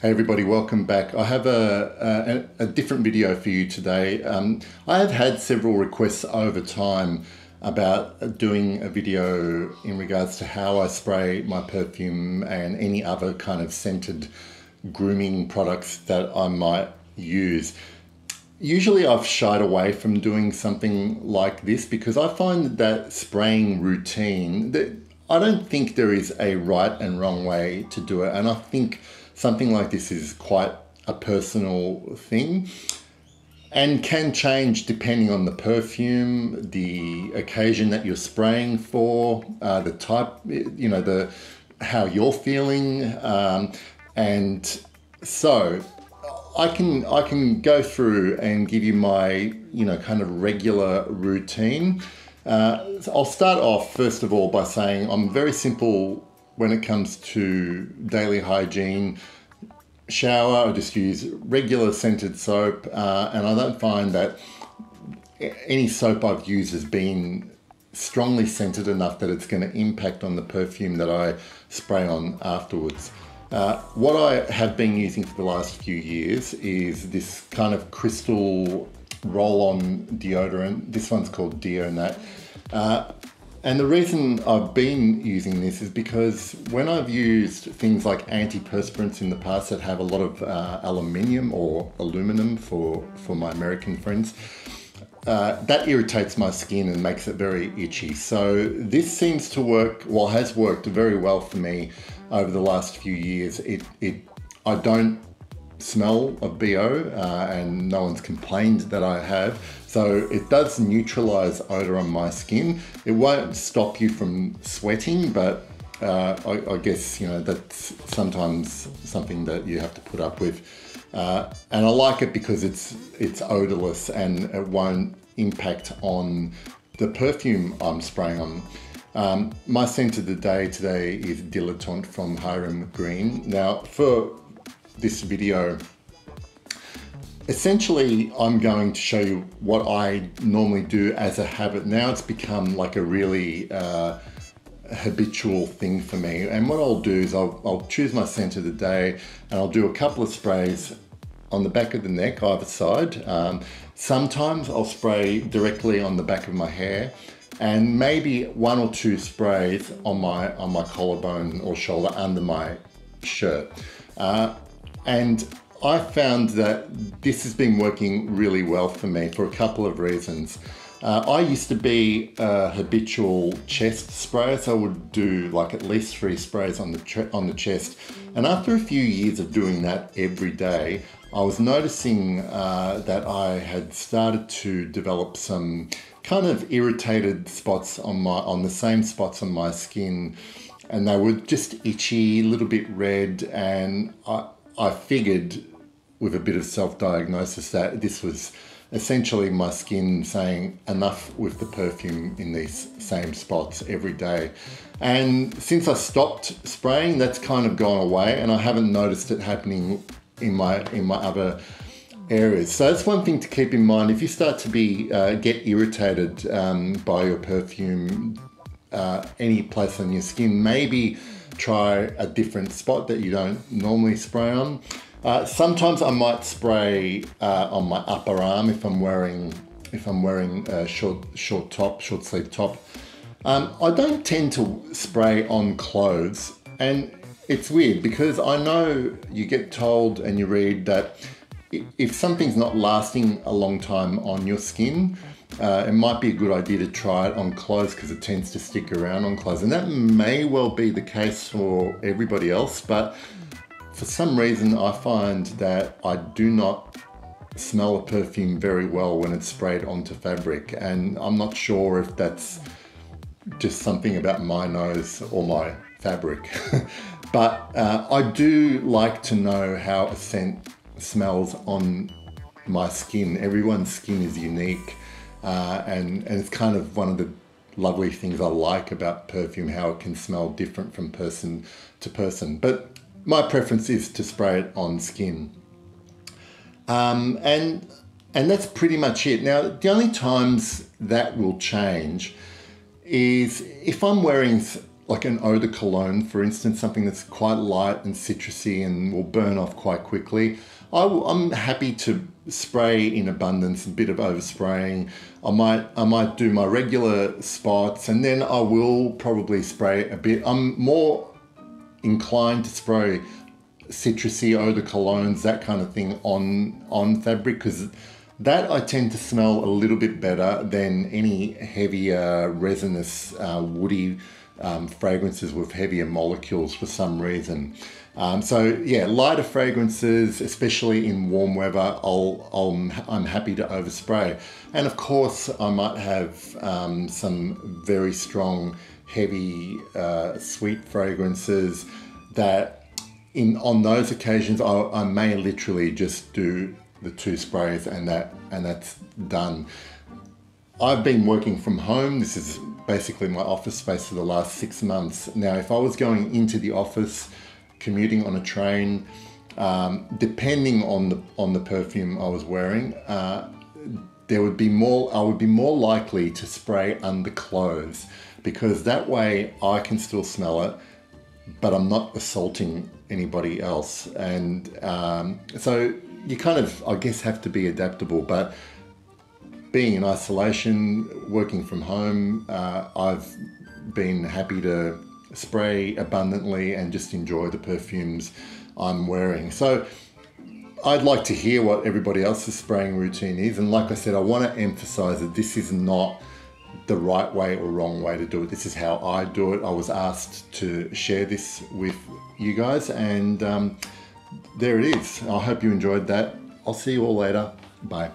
Hey everybody, welcome back. I have a different video for you today. I have had several requests over time about doing a video in regards to how I spray my perfume and any other kind of scented grooming products that I might use. Usually I've shied away from doing something like this because I find that spraying routine, I don't think there is a right and wrong way to do it, and I think something like this is quite a personal thing and can change depending on the perfume, the occasion that you're spraying for, the type, how you're feeling, and so I can go through and give you my kind of regular routine. So I'll start off first of all by saying I'm very simple when it comes to daily hygiene. Shower, I just use regular scented soap, and I don't find that any soap I've used has been strongly scented enough that it's going to impact on the perfume that I spray on afterwards. What I have been using for the last few years is this kind of crystal roll-on deodorant. This one's called Deonat. And the reason I've been using this is because when I've used things like antiperspirants in the past that have a lot of aluminium or aluminum for my American friends, that irritates my skin and makes it very itchy. So this seems to work, well, has worked very well for me over the last few years. I don't smell of BO and no one's complained that I have. So it does neutralize odor on my skin. It won't stop you from sweating, but I guess, that's sometimes something that you have to put up with. And I like it because it's odorless and it won't impact on the perfume I'm spraying on. My scent of the day today is Dilettante from Hiram Green. Now for this video, essentially, I'm going to show you what I normally do as a habit. Now it's become like a really habitual thing for me. And what I'll do is I'll choose my scent of the day and I'll do a couple of sprays on the back of the neck, either side. Sometimes I'll spray directly on the back of my hair and maybe one or two sprays on my collarbone or shoulder under my shirt. And I found that this has been working really well for me for a couple of reasons. I used to be a habitual chest sprayer, so I would do like at least 3 sprays on the chest. And after a few years of doing that every day, I was noticing that I had started to develop some kind of irritated spots on the same spots on my skin, and they were just itchy, a little bit red, and I figured with a bit of self-diagnosis that this was essentially my skin saying enough with the perfume in these same spots every day. And since I stopped spraying, that's kind of gone away and I haven't noticed it happening in my other areas. So that's one thing to keep in mind. If you start to get irritated by your perfume, any place on your skin, maybe try a different spot that you don't normally spray on. Sometimes I might spray on my upper arm if I'm wearing a short sleeve top. I don't tend to spray on clothes, and it's weird because I know you get told and you read that if something's not lasting a long time on your skin, it might be a good idea to try it on clothes because it tends to stick around on clothes. And that may well be the case for everybody else, but for some reason I find that I do not smell a perfume very well when it's sprayed onto fabric. And I'm not sure if that's just something about my nose or my fabric. But I do like to know how a scent smells on my skin. Everyone's skin is unique. And it's kind of one of the lovely things I like about perfume, how it can smell different from person to person. But my preference is to spray it on skin. And that's pretty much it. Now, the only times that will change is if I'm wearing like an eau de cologne, for instance, something that's quite light and citrusy and will burn off quite quickly, I'm happy to spray in abundance, a bit of overspraying. I might do my regular spots, and then I will probably spray a bit. I'm more inclined to spray citrusy eau de colognes, that kind of thing on fabric, because that I tend to smell a little bit better than any heavier resinous woody fragrances with heavier molecules for some reason. So yeah, lighter fragrances, especially in warm weather, I'm happy to overspray. And of course, I might have some very strong, heavy, sweet fragrances that on those occasions, I may literally just do the 2 sprays and that's done. I've been working from home. This is basically my office space for the last 6 months. Now, if I was going into the office, commuting on a train, depending on the perfume I was wearing, I would be more likely to spray under clothes, because that way I can still smell it, but I'm not assaulting anybody else. And so you kind of, I guess, have to be adaptable. But being in isolation, working from home, I've been happy to spray abundantly and just enjoy the perfumes I'm wearing. So I'd like to hear what everybody else's spraying routine is. And like I said, I want to emphasize that this is not the right way or wrong way to do it. This is how I do it. I was asked to share this with you guys, and there it is. I hope you enjoyed that. I'll see you all later. Bye.